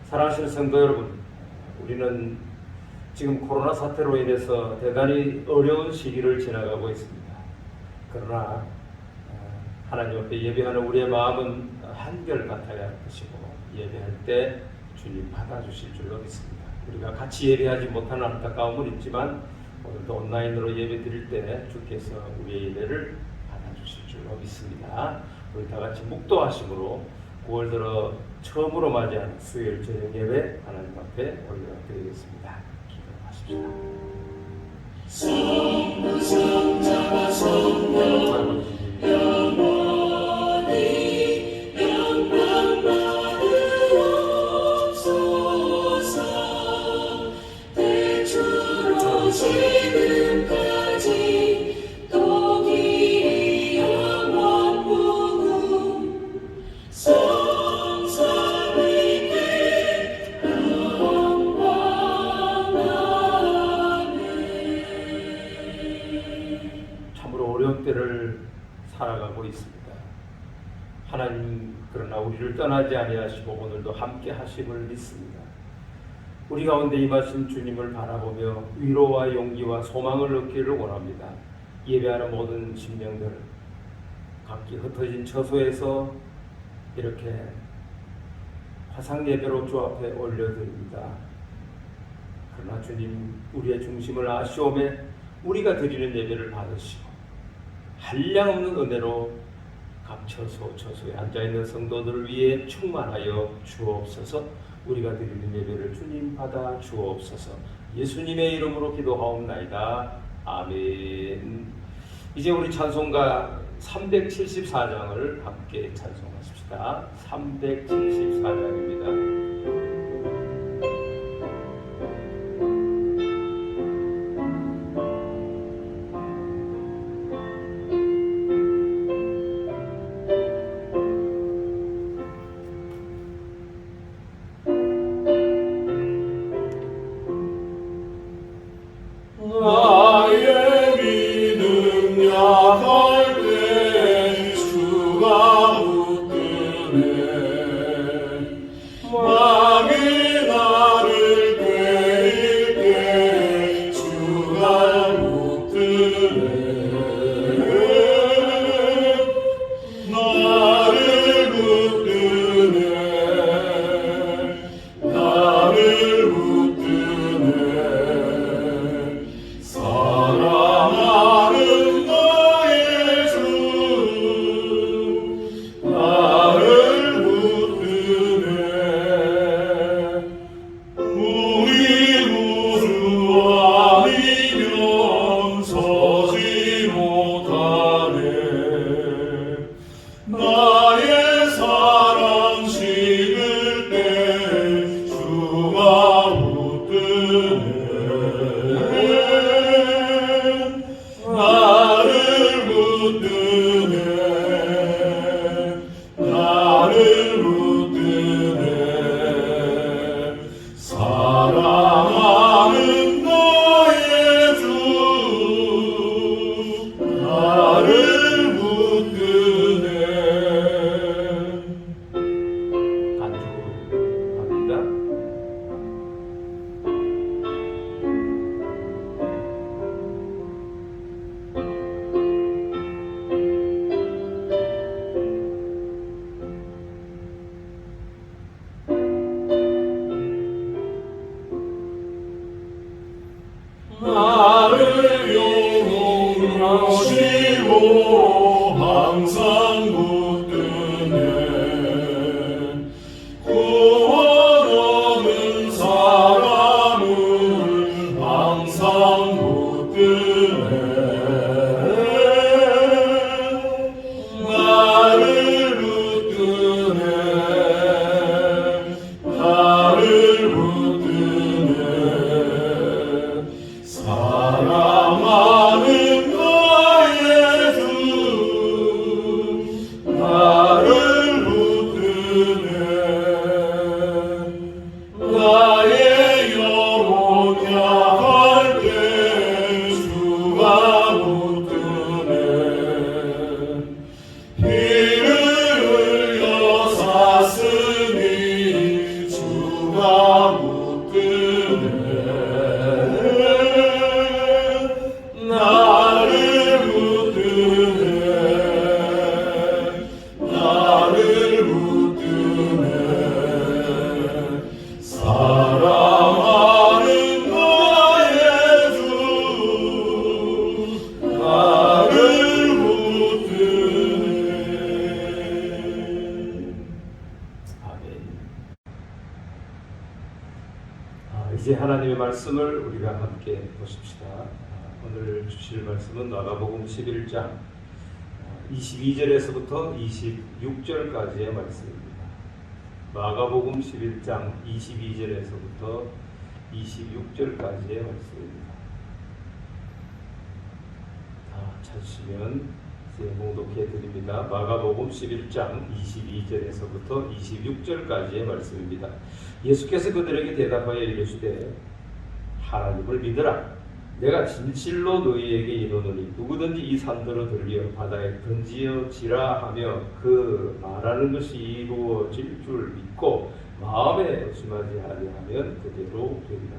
사랑하시는 성도 여러분, 우리는 지금 코로나 사태로 인해서 대단히 어려운 시기를 지나가고 있습니다. 그러나 하나님 앞에 예배하는 우리의 마음은 한결같아야 할 것이고, 예배할 때 주님 받아주실 줄로 믿습니다. 우리가 같이 예배하지 못하는 안타까움은 있지만 오늘도 온라인으로 예배 드릴 때 주께서 우리의 예배를 받아주실 줄로 믿습니다. 우리 다 같이 묵도하심으로 9월 들어 처음으로 맞이하는 수요일 저녁 예배 하나님 앞에 올려드리겠습니다. 기도하십시다. 성부성자와 성령 영원히 영광 받으옵소서. 대주로 지금까지 또기 영원 무궁 성삼위께 영광. 참으로 어려운 때를 살아가고 있습니다. 하나님 그러나 우리를 떠나지 아니하시고 오늘도 함께 하심을 믿습니다. 우리 가운데 임하신 주님을 바라보며 위로와 용기와 소망을 얻기를 원합니다. 예배하는 모든 심령들 각기 흩어진 처소에서 이렇게 화상 예배로 주 앞에 올려드립니다. 그러나 주님 우리의 중심을 아시오매 우리가 드리는 예배를 받으시고 한량없는 은혜로 각 처소에 앉아있는 성도들을 위해 충만하여 주옵소서. 우리가 드리는 예배를 주님 받아 주옵소서. 예수님의 이름으로 기도하옵나이다. 아멘. 이제 우리 찬송가 374장을 함께 찬송하십시다. 374장입니다. 이제 하나님의 말씀을 우리가 함께 보십시다. 오늘 주실 말씀은 마가복음 11장 22절에서부터 26절까지의 말씀입니다. 마가복음 11장 22절에서부터 26절까지의 말씀입니다. 찾으시면 이제 봉독해 드립니다. 마가복음 11장 22절에서부터 26절까지의 말씀입니다. 예수께서 그들에게 대답하여 이르시되 하나님을 믿으라. 내가 진실로 너희에게 이르노니 누구든지 이 산더러 들려 바다에 던지어지라 하며 그 말하는 것이 이루어질 줄 믿고 마음에 의심하지 아니하면 그대로 되리라.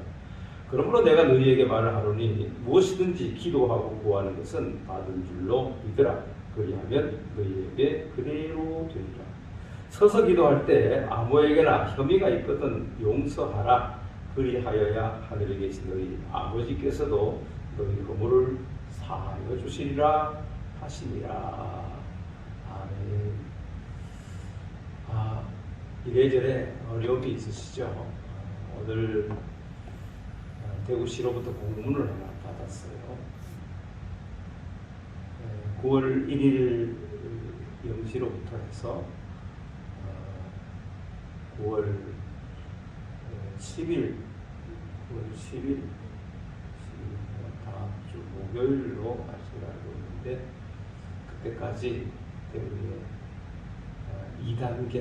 그러므로 내가 너희에게 말을 하노니 무엇이든지 기도하고 구하는 것은 받은 줄로 믿으라. 그리하면 너희에게 그대로 되리라. 서서 기도할 때 아무에게나 혐의가 있거든 용서하라. 그리하여야 하늘에 계신 너희 아버지께서도 너희 허물을 사하여 주시리라 하시니라. 아멘. 이래저래 어려움이 있으시죠? 오늘 대구시로부터 공문을 하나 받았어요. 9월 1일 0시로부터 해서 9월 10일 다음 주 목요일로 아시기로 알고 있는데 그때까지 대구에 2단계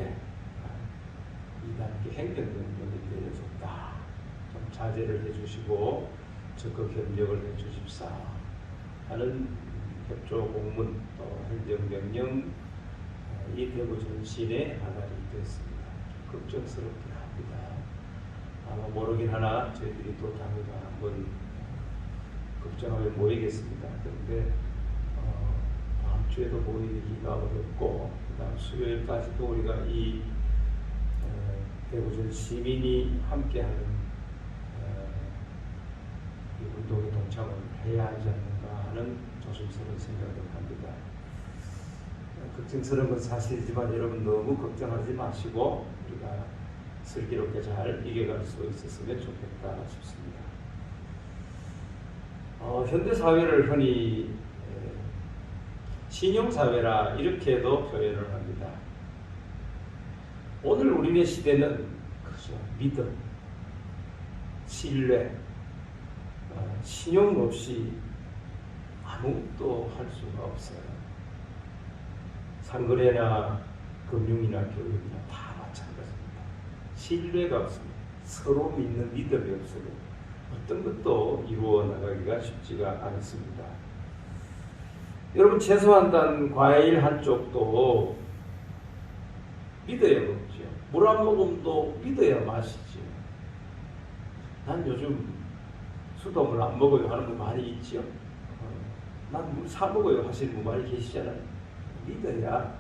행정명령이 내려졌다. 좀 자제를 해주시고 적극 협력을 해주십사 하는 협조 공문 또 행정명령 이 대구 전신의 하나이 됐습니다. 걱정스럽긴 합니다. 아마 모르긴 하나 저희들이 또 당일에 한번 걱정하며 모이겠습니다. 그런데 다음 주에도 모이기가 어렵고 그다음 수요일까지도 우리가 이 대구전 시민이 함께하는 이 운동에 동참을 해야 하지 않는가 하는 조심스러운 생각을 합니다. 걱정스러운 건 사실이지만 여러분 너무 걱정하지 마시고 우리가 슬기롭게 잘 이겨갈 수 있었으면 좋겠다 싶습니다. 현대 사회를 흔히 신용사회라 이렇게도 표현을 합니다. 오늘 우리네 시대는 그죠, 믿음, 신뢰, 신용 없이 아무것도 할 수가 없어요. 상거래나 금융이나 교육이나 다 마찬가지입니다. 신뢰가 없습니다. 서로 믿는 믿음이 없으면 어떤 것도 이루어 나가기가 쉽지가 않습니다. 여러분 채소 한 단, 과일 한 쪽도 믿어야 먹죠. 물 한 모금도 믿어야 마시죠. 난 요즘 수돗물 안 먹어요 하는 분 많이 있죠. 난 물 사 먹어요 하시는 분 많이 계시잖아요. 믿어야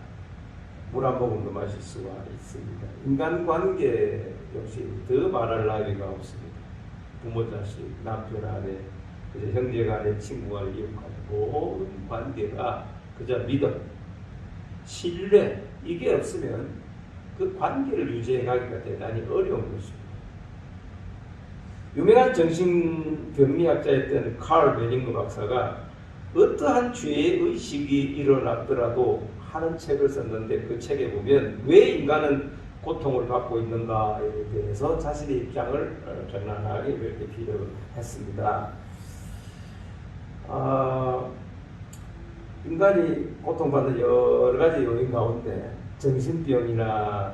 물 한 모금도 마실 수가 있습니다. 인간관계 역시 더 말할 나위가 없습니다. 부모 자식, 남편 아내, 그저 형제 간에 친구 간에 이웃 간에 모든 관계가 그저 믿음, 신뢰 이게 없으면 그 관계를 유지해가기가 대단히 어려운 것입니다. 유명한 정신병리학자였던 칼 베닝거 박사가 어떠한 죄의 의식이 일어났더라도 하는 책을 썼는데 그 책에 보면 왜 인간은 고통을 받고 있는가에 대해서 자신의 입장을 적나라하게 이렇게 비교했습니다. 인간이 고통받는 여러 가지 요인 가운데 정신병이나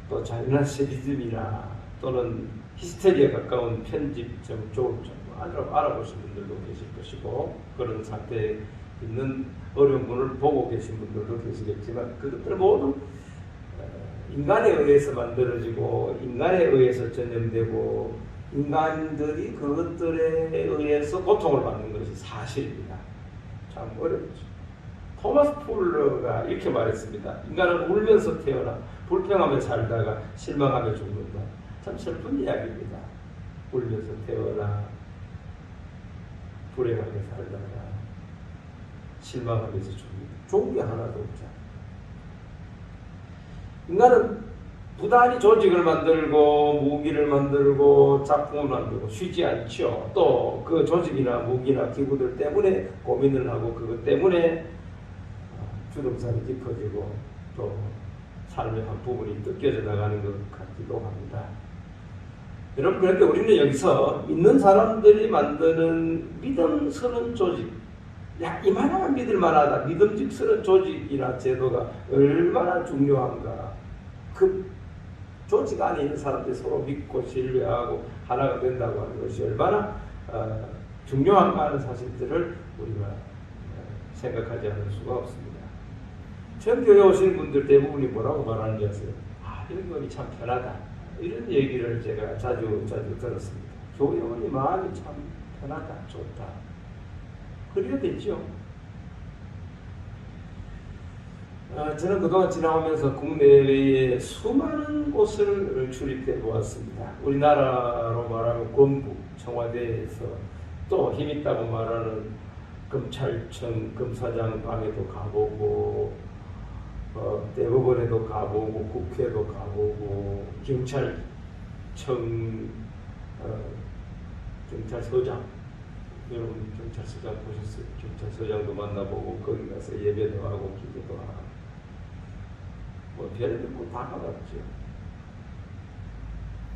또 잔인한 세디즘이나 또는 히스테리에 가까운 편집점 쪽을 좀 알아보신 분들도 계실 것이고 그런 상태에 있는 어려운 분을 보고 계신 분들도 계시겠지만 그것들 모두 인간에 의해서 만들어지고 인간에 의해서 전염되고 인간들이 그것들에 의해서 고통을 받는 것이 사실입니다. 참 어렵죠. 토마스 폴러가 이렇게 말했습니다. 인간은 울면서 태어나 불평하며 살다가 실망하며 죽는다. 참 슬픈 이야기입니다. 울면서 태어나 불행하게 살다가 실망하면서 죽는다. 좋은 게 하나도 없잖아요. 인간은 부단히 조직을 만들고 무기를 만들고 작품을 만들고 쉬지 않죠. 또 그 조직이나 무기나 기구들 때문에 고민을 하고 그것 때문에 주름살이 깊어지고 또 삶의 한 부분이 뜯겨져 나가는 것 같기도 합니다. 여러분, 그런데 우리는 여기서 믿는 사람들이 만드는 믿음스러운 조직, 야, 이만하면 믿을만하다, 믿음직스러운 조직이나 제도가 얼마나 중요한가. 그 조직 안에 있는 사람들이 서로 믿고 신뢰하고 하나가 된다고 하는 것이 얼마나 중요한가 하는 사실들을 우리가 생각하지 않을 수가 없습니다. 처음 교회 오시는 분들 대부분이 뭐라고 말하는지 아세요? 아, 여기 오니 참 편하다. 이런 얘기를 제가 자주 들었습니다. 교회 오니 마음이 참 편하다, 좋다. 그래야 되죠. 저는 그동안 지나오면서 국내외에 수많은 곳을 출입해 보았습니다. 우리나라로 말하면 건국, 청와대에서 또 힘있다고 말하는 검찰청, 검사장 방에도 가보고 대법원에도 가보고 국회도 가보고 경찰청, 경찰서장, 여러분 경찰서장 보셨어요? 경찰서장도 만나보고 거기 가서 예배도 하고 기도도 하고 뭐 별의별 곳 다 가봤죠.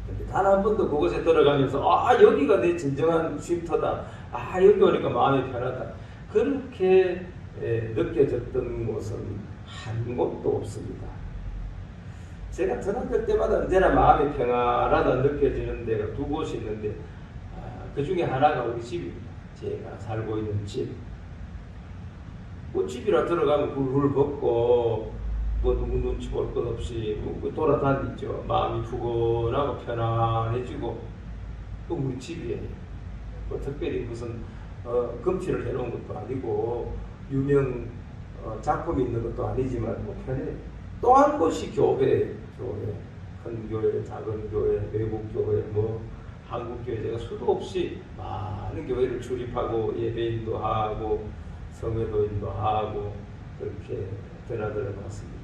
근데 단 한 번도 그곳에 들어가면서 아, 여기가 내 진정한 쉼터다, 아, 여기 오니까 마음이 편하다, 그렇게 느껴졌던 곳은 한 곳도 없습니다. 제가 드나들 때마다 언제나 마음이 평안하다 느껴지는 데가 두 곳이 있는데 그 중에 하나가 우리 집입니다. 제가 살고 있는 집. 뭐 집이라 들어가면 훌훌 벗고 뭐 누구 눈치 볼 것 없이 뭐 돌아다니죠. 마음이 푸근하고 편안해지고 또 우리 집이에요. 뭐 특별히 무슨 금치를 해놓은 것도 아니고 유명 작품이 있는 것도 아니지만 뭐 편해. 또 한 곳이 교회, 큰 교회, 작은 교회, 외국 교회, 뭐 한국 교회, 제가 수도 없이 많은 교회를 출입하고 예배인도 하고 성회도인도 하고 그렇게 드나들어 봤습니다.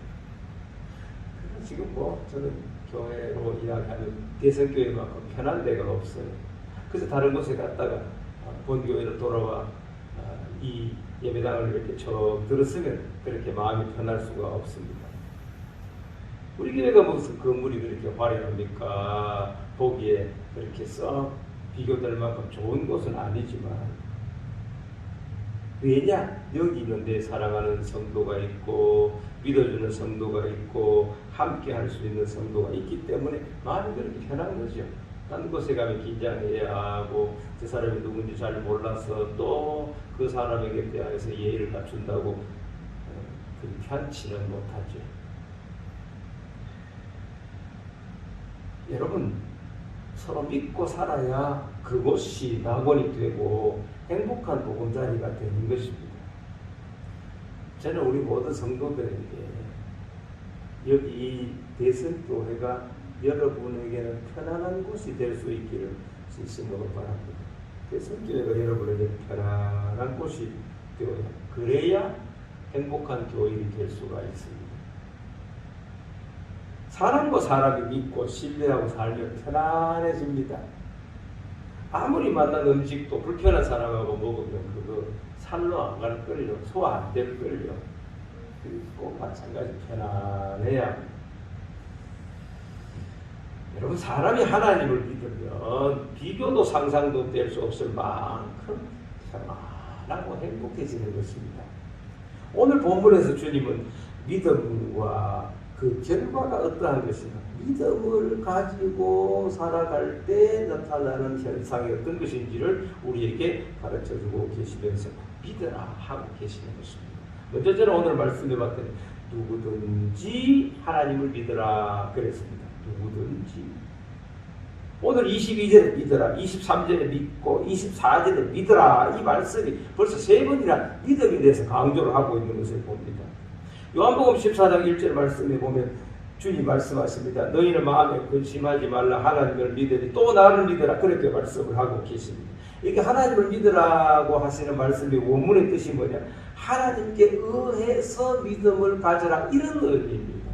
지금 뭐 저는 교회로 이야기하는 대성교회만큼 편한 데가 없어요. 그래서 다른 곳에 갔다가 본교회로 돌아와 이 예배당을 이렇게 쭉 들었으면 그렇게 마음이 편할 수가 없습니다. 우리 교회가 무슨 건물이 그렇게 화려합니까? 보기에 그렇게 썩 비교될 만큼 좋은 곳은 아니지만 왜냐? 여기 있는 데 사랑하는 성도가 있고 믿어주는 성도가 있고 함께 할 수 있는 성도가 있기 때문에 마음이 그렇게 편한 거죠. 딴 곳에 가면 긴장해야 하고 그 사람이 누군지 잘 몰라서 또 그 사람에게 대하여서 예의를 갖춘다고 그렇게 편치는 못하죠. 여러분, 서로 믿고 살아야 그곳이 낙원이 되고 행복한 보금자리가 되는 것입니다. 저는 우리 모든 성도들에게 여기 대성교회가 여러분에게는 편안한 곳이 될 수 있기를 진심으로 바랍니다. 대성교회가 여러분에게 편안한 곳이 되어야, 그래야 행복한 교인이 될 수가 있습니다. 사람과 사람이 믿고 신뢰하고 살면 편안해집니다. 아무리 맛난 음식도 불편한 사람하고 먹으면 그거 살로 안 갈 걸요. 소화 안 될 걸요. 꼭 마찬가지 편안해야 합니다. 여러분, 사람이 하나님을 믿으면 비교도 상상도 될 수 없을 만큼 편안하고 행복해지는 것입니다. 오늘 본문에서 주님은 믿음과 그 결과가 어떠한 것인가, 믿음을 가지고 살아갈 때 나타나는 현상이 어떤 것인지를 우리에게 가르쳐주고 계시면서 믿어라 하고 계시는 것입니다. 먼저 저는 오늘 말씀해 봤더니 누구든지 하나님을 믿어라 그랬습니다. 누구든지. 오늘 22절에 믿어라, 23절에 믿고 24절에 믿어라, 이 말씀이 벌써 3번이나 믿음에 대해서 강조를 하고 있는 것을 봅니다. 요한복음 14장 1절 말씀에 보면 주님 말씀하십니다. 너희는 마음에 근심하지 말라, 하나님을 믿으니 또 나를 믿어라, 그렇게 말씀을 하고 계십니다. 이렇게 하나님을 믿으라고 하시는 말씀의 원문의 뜻이 뭐냐, 하나님께 의해서 믿음을 가져라, 이런 의미입니다.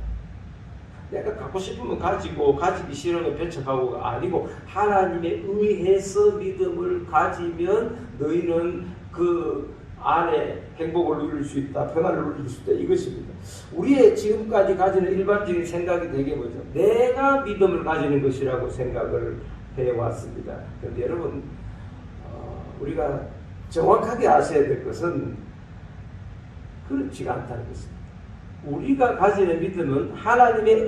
내가 갖고 싶으면 가지고 가지기 싫으면 배척하고가 아니고 하나님에 의해서 믿음을 가지면 너희는 그 안에 행복을 누릴 수 있다, 평안을 누릴 수 있다, 이것입니다. 우리의 지금까지 가지는 일반적인 생각이 되게 뭐죠? 내가 믿음을 가지는 것이라고 생각을 해왔습니다. 그런데 여러분, 우리가 정확하게 아셔야 될 것은 그렇지가 않다는 것입니다. 우리가 가지는 믿음은 하나님의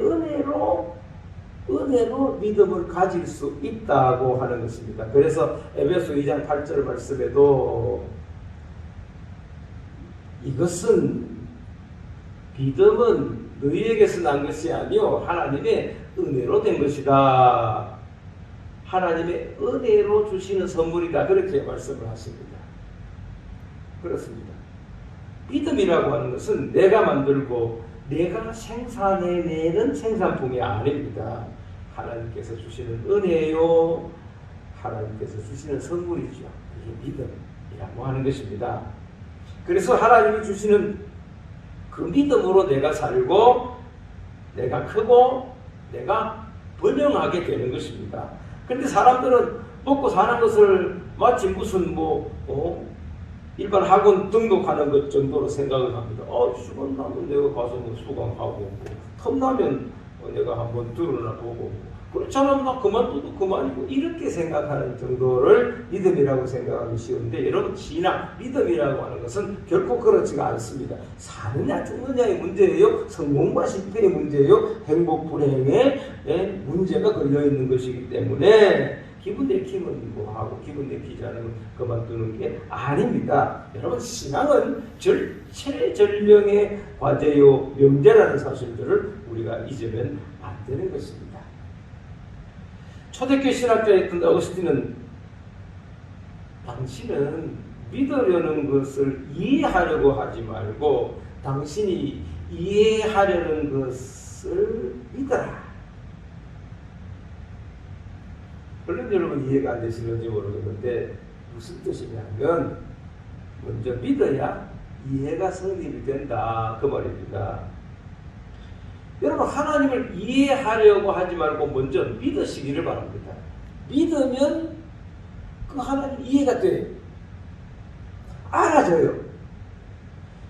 은혜로 믿음을 가질 수 있다고 하는 것입니다. 그래서 에베소 2장 8절 말씀에도 이것은 믿음은 너희에게서 난 것이 아니요 하나님의 은혜로 된 것이다. 하나님의 은혜로 주시는 선물이다. 그렇게 말씀을 하십니다. 그렇습니다. 믿음이라고 하는 것은 내가 만들고 내가 생산해내는 생산품이 아닙니다. 하나님께서 주시는 은혜요, 하나님께서 주시는 선물이죠. 이게 믿음이라고 하는 것입니다. 그래서 하나님이 주시는 그 믿음으로 내가 살고 내가 크고 내가 번영하게 되는 것입니다. 그런데 사람들은 먹고 사는 것을 마치 무슨 일반 학원 등록하는 것 정도로 생각을 합니다. 시간 나면 내가 가서 수강하고 텀나면 내가 한번 들어나 보고 그렇잖아, 나 그만둬도 그만이고 이렇게 생각하는 정도를 믿음이라고 생각하기 쉬운데 여러분, 신앙, 믿음이라고 하는 것은 결코 그렇지가 않습니다. 사느냐 죽느냐의 문제예요. 성공과 실패의 문제예요. 행복 불행의 문제가 걸려있는 것이기 때문에 기분 내키면 하고 기분 내키지 않으면 그만두는 게 아닙니다. 여러분, 신앙은 최절명의 과제요 명제라는 사실들을 우리가 잊으면 안 되는 것입니다. 초대교회 신학자였던 어거스틴은 당신은 믿으려는 것을 이해하려고 하지 말고 당신이 이해하려는 것을 믿어라. 물론 여러분 이해가 안 되시는지 모르겠는데 무슨 뜻이냐면 먼저 믿어야 이해가 성립이 된다, 그 말입니다. 여러분, 하나님을 이해하려고 하지 말고 먼저 믿으시기를 바랍니다. 믿으면 그 하나님 이해가 돼요. 알아져요.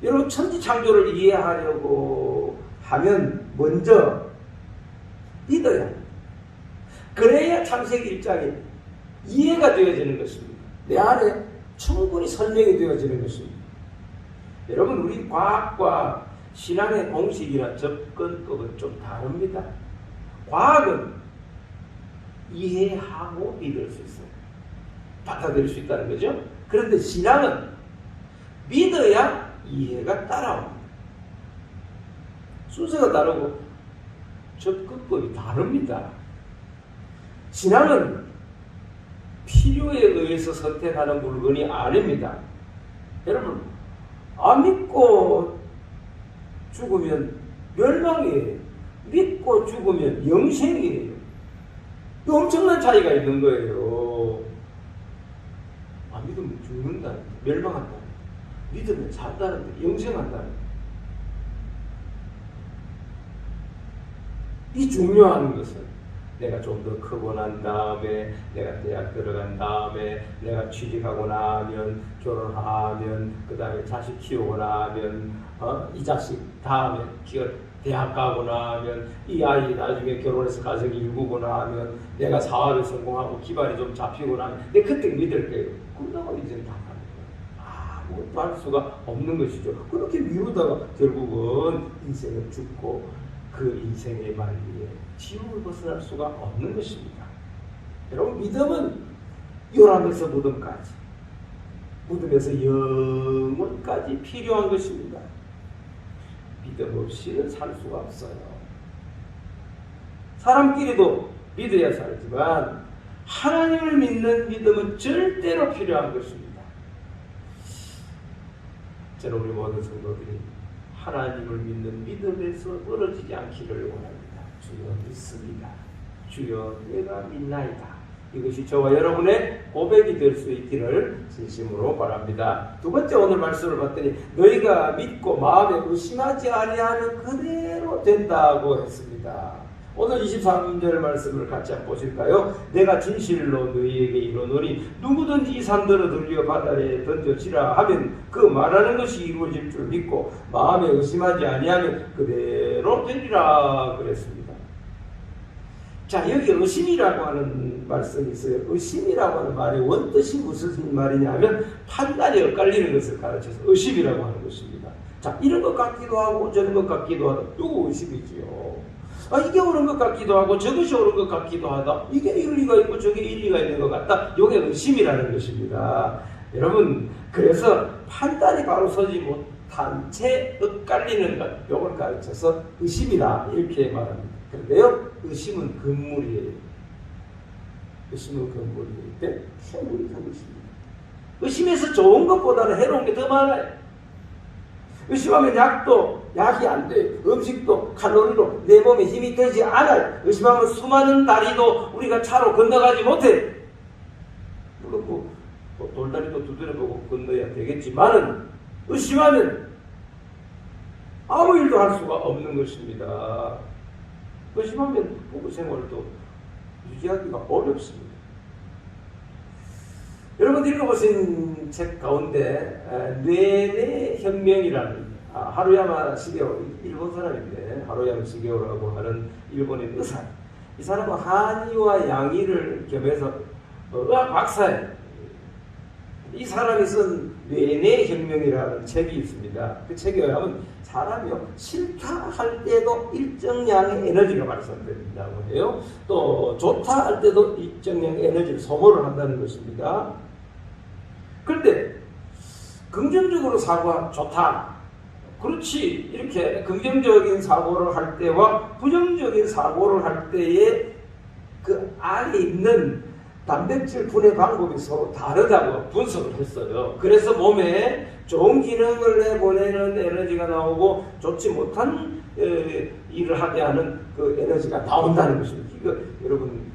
여러분, 천지창조를 이해하려고 하면 먼저 믿어야 해요. 그래야 창세기 1장이 이해가 되어지는 것입니다. 내 안에 충분히 설명이 되어지는 것입니다. 여러분, 우리 과학과 신앙의 공식이나 접근법은 좀 다릅니다. 과학은 이해하고 믿을 수 있어요. 받아들일 수 있다는 거죠. 그런데 신앙은 믿어야 이해가 따라옵니다. 순서가 다르고 접근법이 다릅니다. 신앙은 필요에 의해서 선택하는 물건이 아닙니다. 여러분, 안 믿고 죽으면 멸망이에요. 믿고 죽으면 영생이에요. 엄청난 차이가 있는 거예요. 안 믿으면 죽는다, 멸망한다. 믿으면 산다는데, 영생한다는데. 이 중요한 것은 내가 좀 더 크고 난 다음에, 내가 대학 들어간 다음에, 내가 취직하고 나면, 결혼하면, 그 다음에 자식 키우고 나면, 이 자식 다음에 대학 가고 나면, 이 아이 나중에 결혼해서 가정이 이루고 나면, 내가 사업에 성공하고 기반이 좀 잡히고 나면, 내가 그때 믿을 거예요. 그러다가 이제는 다 가는 거예요. 아무것도 할 수가 없는 것이죠. 그렇게 미루다가 결국은 인생은 죽고, 그 인생의 말리에 지옥을 벗어날 수가 없는 것입니다. 여러분, 믿음은 요람에서 무덤까지, 무덤에서 영원까지 필요한 것입니다. 믿음 없이는 살 수가 없어요. 사람끼리도 믿어야 살지만 하나님을 믿는 믿음은 절대로 필요한 것입니다. 저는 우리 모든 성도들이 하나님을 믿는 믿음에서 멀어지지 않기를 원합니다. 주여 믿습니다. 주여 내가 믿나이다. 이것이 저와 여러분의 고백이 될 수 있기를 진심으로 바랍니다. 두 번째, 오늘 말씀을 봤더니 너희가 믿고 마음에 의심하지 아니하는 그대로 된다고 했습니다. 오늘 23절 말씀을 같이 한번 보실까요? 내가 진실로 너희에게 이르노니 누구든지 이 산들을 들려 바다에 던져지라 하면 그 말하는 것이 이루어질 줄 믿고 마음에 의심하지 아니하면 그대로 되리라 그랬습니다. 자, 여기 의심이라고 하는 말씀이 있어요. 의심이라고 하는 말의 원뜻이 무슨 말이냐면 판단이 엇갈리는 것을 가르쳐서 의심이라고 하는 것입니다. 자, 이런 것 같기도 하고 저런 것 같기도 하다. 이거 의심이지요. 이게 옳은 것 같기도 하고 저것이 옳은 것 같기도 하다. 이게 일리가 있고 저게 일리가 있는 것 같다. 이게 의심이라는 것입니다. 여러분, 그래서 판단이 바로 서지 못한 채 엇갈리는 것, 이걸 가르쳐서 의심이다 이렇게 말합니다. 그런데요, 의심은 금물이에요. 의심은 금물이기 때문에 해물이 금물입니다. 의심에서 좋은 것보다는 해로운 게 더 많아요. 의심하면 약이 안 돼. 음식도 칼로리로 내 몸에 힘이 되지 않아요. 의심하면 수많은 다리도 우리가 차로 건너가지 못해. 물론 뭐 돌다리도 두드려보고 건너야 되겠지만은 의심하면 아무 일도 할 수가 없는 것입니다. 의심하면 부부 생활도 유지하기가 어렵습니다. 여러분 읽어보신 책 가운데 뇌내 혁명이라는 하루야마 시게오, 일본 사람인데 하루야마 시게오라고 하는 일본인 의사, 이 사람은 한의와 양의를 겸해서 의학 박사예요. 이 사람이 쓴 뇌내 혁명이라는 책이 있습니다. 그 책에 의하면 사람이요 싫다 할 때도 일정량의 에너지가 발산된다고 해요. 또 좋다 할 때도 일정량의 에너지를 소모를 한다는 것입니다. 그런데 긍정적으로 사고가 좋다, 그렇지, 이렇게 긍정적인 사고를 할 때와 부정적인 사고를 할 때의 그 안에 있는 단백질 분해 방법이 서로 다르다고 분석을 했어요. 그래서 몸에 좋은 기능을 내보내는 에너지가 나오고 좋지 못한 일을 하게 하는 그 에너지가 나온다는 것입니다. 이거 여러분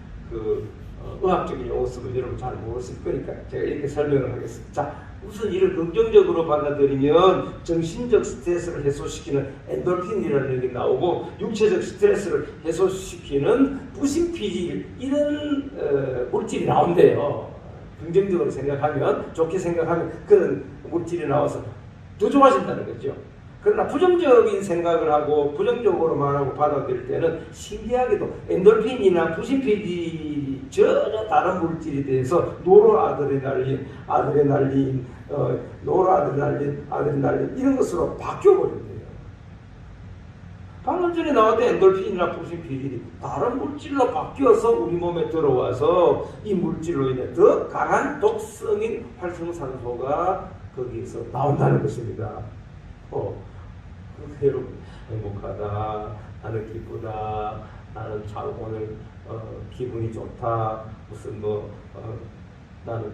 의학적인 용어를 여러분 잘 모르실 거니까 제가 이렇게 설명을 하겠습니다. 자, 무슨 일을 긍정적으로 받아들이면 정신적 스트레스를 해소시키는 엔돌핀이라는 게 나오고 육체적 스트레스를 해소시키는 부신피질 이런 물질이 나온대요. 긍정적으로 생각하면, 좋게 생각하면 그런 물질이 나와서 더 좋아진다는 거죠. 그러나 부정적인 생각을 하고 부정적으로 말하고 받아들일 때는 신기하게도 엔돌핀이나 부신피질이 전혀 다른 물질이 돼서 노르아드레날린 이런 것으로 바뀌어버린대요. 방금 전에 나왔던 엔돌핀이나 부신피질이 다른 물질로 바뀌어서 우리 몸에 들어와서 이 물질로 인해 더 강한 독성인 활성산소가 거기에서 나온다는 것입니다. 여러분, 행복하다, 나는 기쁘다, 나는 참 오늘 기분이 좋다, 무슨 나는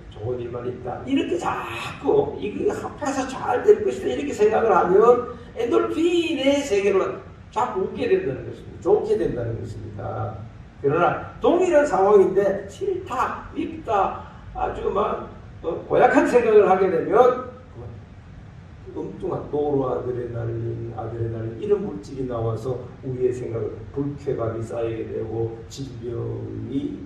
좋은 일만 있다, 이렇게 자꾸 이게 합해서 잘 될 것이다 이렇게 생각을 하면 엔돌핀의 세계로 자꾸 웃게 된다는 것입니다. 좋게 된다는 것입니다. 그러나 동일한 상황인데 싫다, 밉다, 아주 막 고약한 생각을 하게 되면 엉뚱한 노르아드레날린, 아드레날린 이런 물질이 나와서 우리의 생각을 불쾌감이 쌓이게 되고 질병이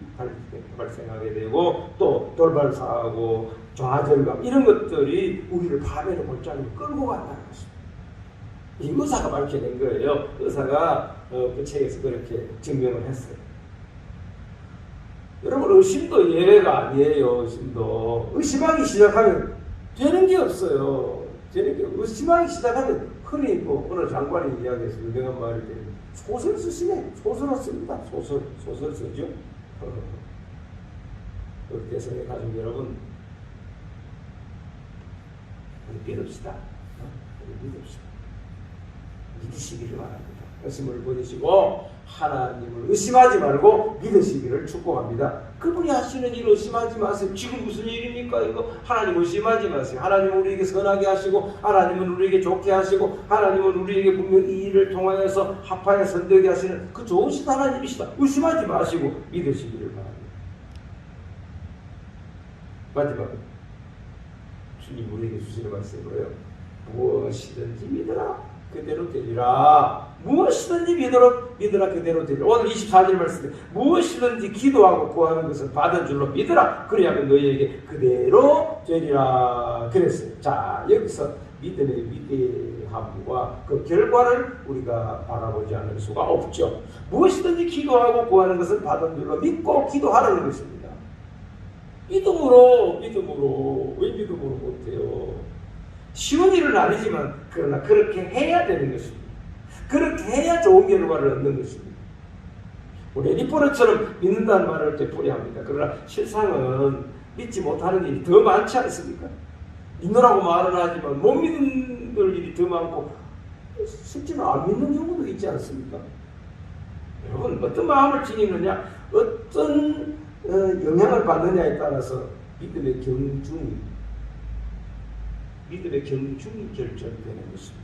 발생하게 되고 또 돌발사하고 좌절감 이런 것들이 우리를 파멸의 골짜기로 끌고 간다는 것입니다. 이 의사가 밝혀낸 거예요. 의사가 그 책에서 그렇게 증명을 했어요. 여러분, 의심도 예외가 아니에요. 의심하기 시작하면 되는 게 없어요. 의심하기 시작하면 흔히 오늘 장관이 이야기해서 유명한 말인데 소설 쓰시네. 소설을 씁니다. 소설 쓰죠. 그렇게 생각하시면 여러분, 믿읍시다. 믿으시기를 바랍니다. 의심을 버리시고 하나님을 의심하지 말고 믿으시기를 축복합니다. 그분이 하시는 일을 의심하지 마세요. 지금 무슨 일입니까? 이거 하나님 의심하지 마세요. 하나님은 우리에게 선하게 하시고 하나님은 우리에게 좋게 하시고 하나님은 우리에게 분명 이 일을 통하여서 합하여 선되게 하시는 그 좋으신 하나님이시다. 의심하지 마시고 믿으시기를 바랍니다. 마지막으로 주님 우리에게 주시는 말씀이 뭐예요? 무엇이든지 믿으라 그대로 되리라. 무엇이든지 믿으라 그대로 되리라. 오늘 24절 말씀에 무엇이든지 기도하고 구하는 것을 받은 줄로 믿으라. 그리하면 너희에게 그대로 되리라 그랬어요. 자, 여기서 믿음의 위대함과 그 결과를 우리가 바라보지 않을 수가 없죠. 무엇이든지 기도하고 구하는 것을 받은 줄로 믿고 기도하라는 것입니다. 믿음으로 왜 믿음으로 못해요? 쉬운 일은 아니지만 그러나 그렇게 해야 되는 것입니다. 그렇게 해야 좋은 결과를 얻는 것입니다. 우리 리포르처럼 믿는다는 말을 되풀이합니다. 그러나 실상은 믿지 못하는 일이 더 많지 않습니까? 믿노라고 말은 하지만 못 믿는 일이 더 많고 실제로 안 믿는 경우도 있지 않습니까? 여러분, 어떤 마음을 지니느냐, 어떤 영향을 받느냐에 따라서 믿음의 경중이 결정되는 것입니다.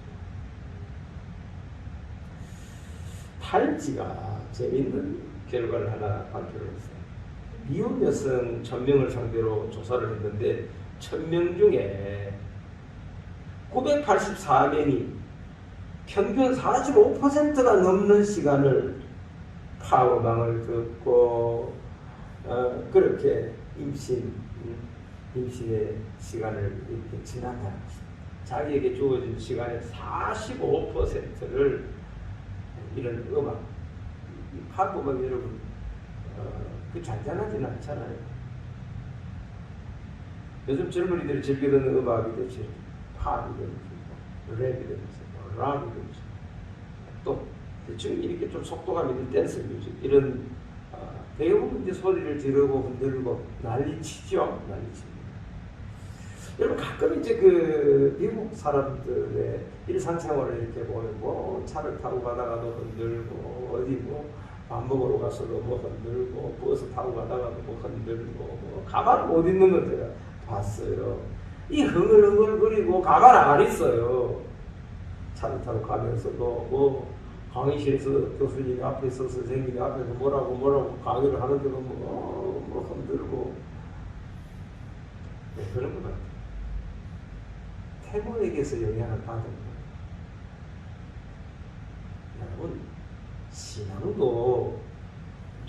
타임지가 재미있는 결과를 하나 발표를 했어요. 미혼 여성 1000명을 상대로 조사를 했는데 1000명 중에 984명이 평균 45%가 넘는 시간을 파워망을 듣고 그렇게 임신의 시간을 이렇게 지난다는 것입니다. 자기에게 주어진 시간의 45%를 이런 음악, 팝음악 여러분 그 잔잔하지는 않잖아요. 요즘 젊은이들이 즐겨 듣는 음악이 되지 팝이든지 랩이든지 락이든지 또 대충 이렇게 좀 속도감 있는 댄스 뮤직 이런 대부분 이제 소리를 지르고 흔들고 난리치죠. 난리칩니다. 여러분 가끔 이제 그 미국 사람들의 일상생활을 이렇게 보면 뭐 차를 타고 가다가도 흔들고 어디 뭐 밥 먹으러 가서도 뭐 흔들고 버스 타고 가다가도 뭐 흔들고 뭐 가만 못 있는 걸 제가 봤어요. 이 흥얼흥얼거리고 가만 안 있어요. 차를 타고 가면서도 뭐 강의실에서 교수님이 앞에서 선생님이 앞에서 뭐라고 강의를 하는데도 뭐 흔들고 네, 그런 것 같아요. 태고에게서 영향을 받은 거예요. 여러분, 신앙도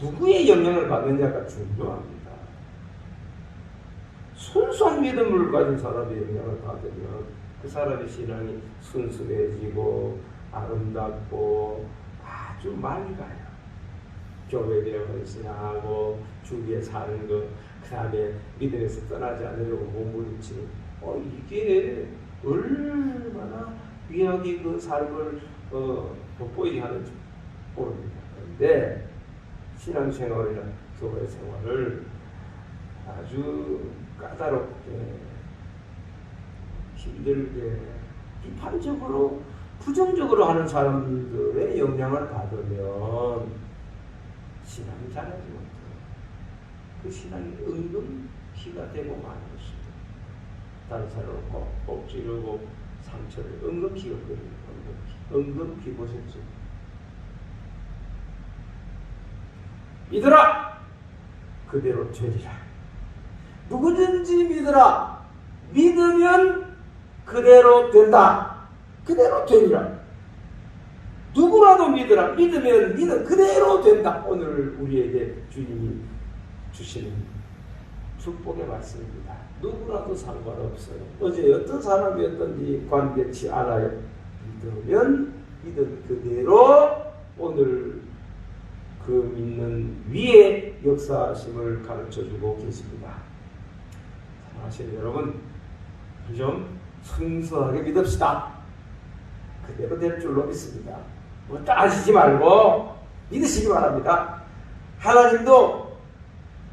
누구의 영향을 받느냐가 중요합니다. 순수한 믿음을 가진 사람의 영향을 받으면 그 사람의 신앙이 순수해지고 아름답고 아주 맑아요. 교회 배움을 신앙하고 주위에 사는 것, 그 다음에 믿음에서 떠나지 않으려고 몸부림치는 이게 얼마나 귀하게 그 삶을 돋보이게 하는지 모릅니다. 그런데 신앙생활이나 교회 생활을 아주 까다롭게 힘들게 비판적으로 부정적으로 하는 사람들의 영향을 받으면 신앙이 잘하지 못해요. 그 신앙이 은근 피가 되고 마는 것입니다. 다른 사람을 꼭 찌르고 상처를 은근 피가 끓이는 은근 피 보셨죠? 믿으라! 그대로 되리라. 누구든지 믿으라. 믿으면 그대로 된다. 그대로 되리라. 누구라도 믿으라. 믿으면 믿음 그대로 된다. 오늘 우리에게 주님이 주시는 축복의 말씀입니다. 누구라도 상관없어요. 어제 어떤 사람이었든지 관계치 않아요. 믿으면 믿음 그대로 오늘 그 믿는 위에 역사심을 가르쳐주고 계십니다. 사랑하시는 여러분, 좀 순수하게 믿읍시다. 그대로 될 줄로 믿습니다. 뭐 따지지 말고 믿으시기 바랍니다. 하나님도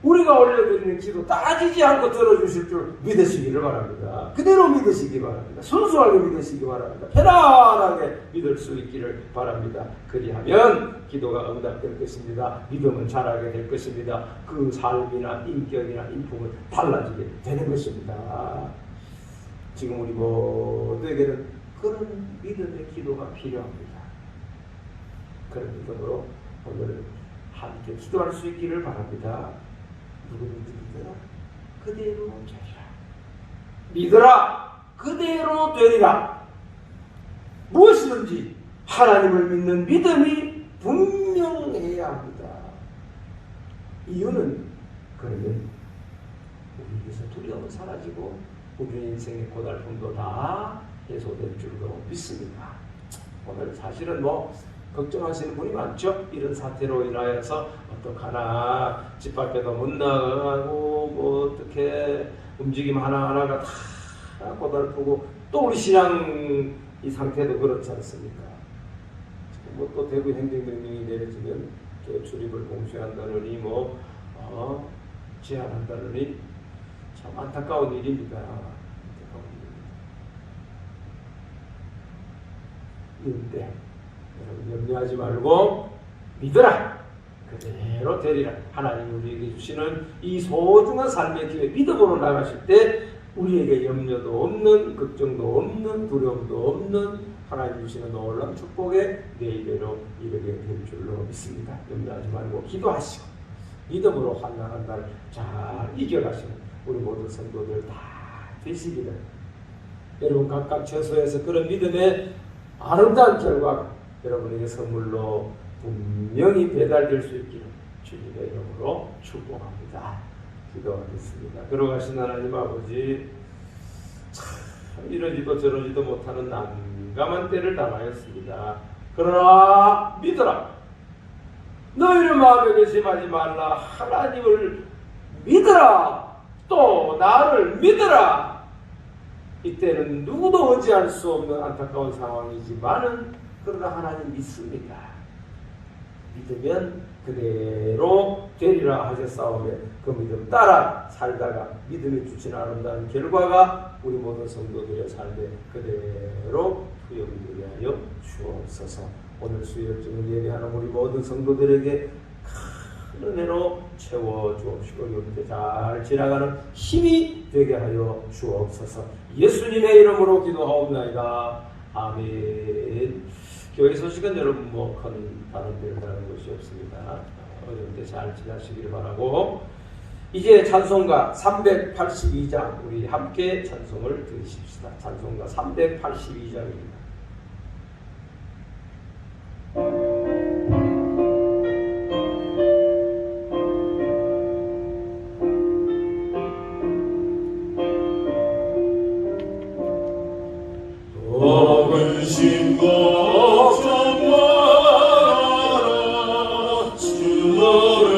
우리가 올려드리는 기도 따지지 않고 들어주실 줄 믿으시기를 바랍니다. 그대로 믿으시기 바랍니다. 순수하게 믿으시기 바랍니다. 편안하게 믿을 수 있기를 바랍니다. 그리하면 기도가 응답될 것입니다. 믿음은 자라게 될 것입니다. 그 삶이나 인격이나 인품은 달라지게 되는 것입니다. 지금 우리 모두에게는 그런 믿음의 기도가 필요합니다. 그런 믿음으로 오늘 함께 기도할 수 있기를 바랍니다. 누구든지 믿으라. 그대로 되리라. 믿으라. 그대로 되리라. 무엇이든지 하나님을 믿는 믿음이 분명해야 합니다. 이유는 그러면 우리에게서 두려움은 사라지고 우리 인생의 고달픔도 다 해소될 줄로 믿습니다. 오늘 사실은 걱정하시는 분이 많죠. 이런 사태로 인하여서 어떡하나, 집 밖에도 못 나가고 어떻게 움직임 하나하나가 다 고달프고, 또 우리 신앙 이 상태도 그렇지 않습니까? 지금 또 대구 행정명령이 내려지면 출입을 공시한다느니 제한한다느니 참 안타까운 일입니다. 이때 여러분 염려하지 말고 믿어라. 그대로 되리라. 하나님 우리에게 주시는 이 소중한 삶의 기회, 믿음으로 나가실 때 우리에게 염려도 없는, 걱정도 없는, 두려움도 없는 하나님 주시는 놀라운 축복에 내일대로 이르게 될 줄로 믿습니다. 염려하지 말고 기도하시고 믿음으로 환난한 날 잘 이겨가시는 우리 모든 성도들 다 되시기를, 여러분 각각 처소에서 그런 믿음의 아름다운 결과가 여러분에게 선물로 분명히 배달될 수 있기를 주님의 이름으로 축복합니다. 기도하겠습니다. 걸어가신 하나님 아버지, 참 이러지도 저러지도 못하는 난감한 때를 당하였습니다. 그러나 믿어라. 너희는 마음에 의심하지 말라. 하나님을 믿어라. 또 나를 믿어라. 이때는 누구도 의지할 수 없는 안타까운 상황이지만은 그러나 하나님 믿습니다. 믿으면 그대로 되리라 하셨사오며 그 믿음 따라 살다가 믿음이 주시는 아름다운 결과가 우리 모든 성도들의 삶에 그대로 투영되게 하여 주옵소서. 오늘 수요일쯤을 예배하는 우리 모든 성도들에게 큰 은혜로 채워주옵시고 여기에 잘 지나가는 힘이 되게 하여 주옵소서. 예수님의 이름으로 기도하옵나이다. 아멘. 교회 소식은 여러분 큰 다른 데를 가는 것이 없습니다. 어려운 데 잘 지나시기를 바라고, 이제 찬송가 382장 우리 함께 찬송을 들으십시다. 찬송가 382장입니다. 주 너를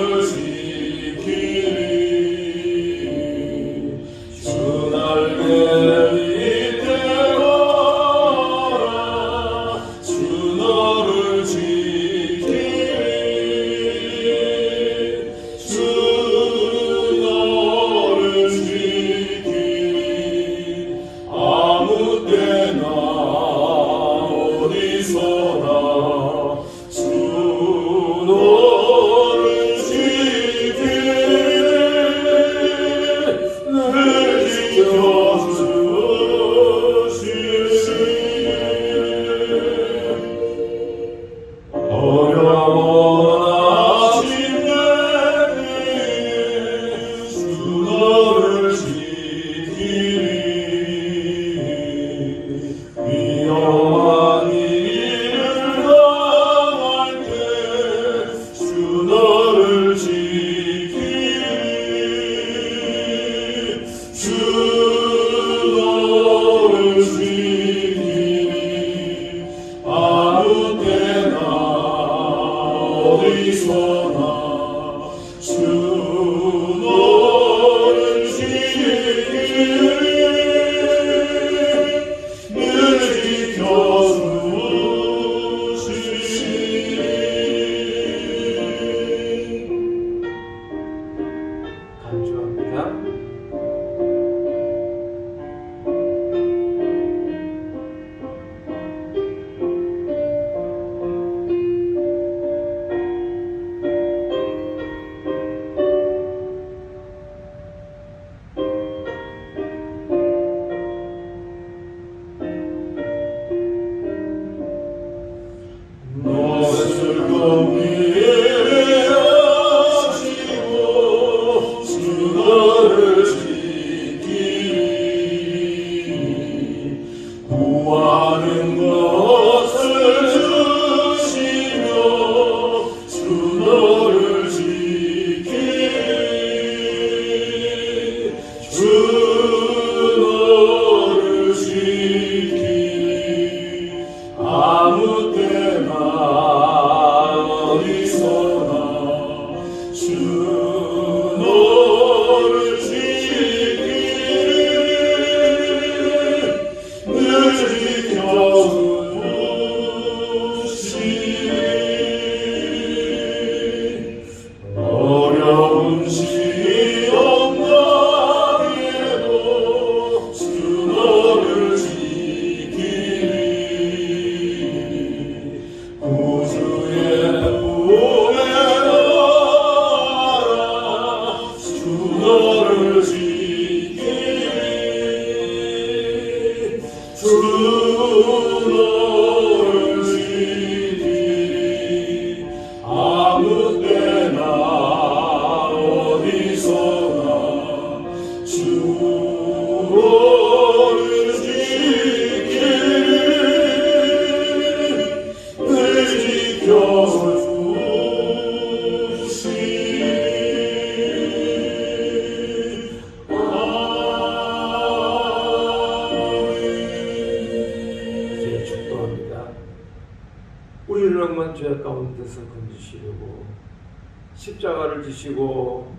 십자가를 지시고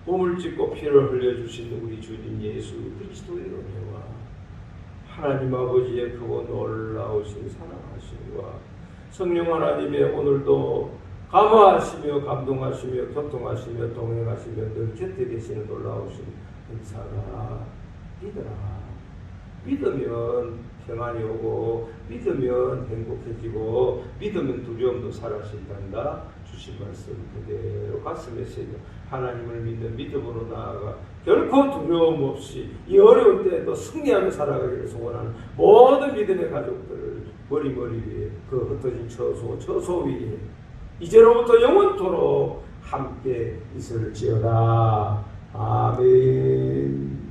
몸을 찢고 피를 흘려주신 우리 주님 예수 그리스도의 은혜와 하나님 아버지의 크고 놀라우신 사랑하심과 성령 하나님의 오늘도 감화하시며 감동하시며 교통하시며 동행하시며 늘 곁에 계시는 놀라우신 은사가 믿어라. 믿으면 평안이 오고 믿으면 행복해지고 믿으면 두려움도 사라진단다. 주신 말씀 그대로 가슴에 새겨 하나님을 믿는 믿음으로 나아가 결코 두려움 없이 이 어려운 때에도 승리하며 살아가기를 소원하는 모든 믿음의 가족들을 머리 위에 그 흩어진 처소 위에 이제로부터 영원토록 함께 있을지어다. 아멘.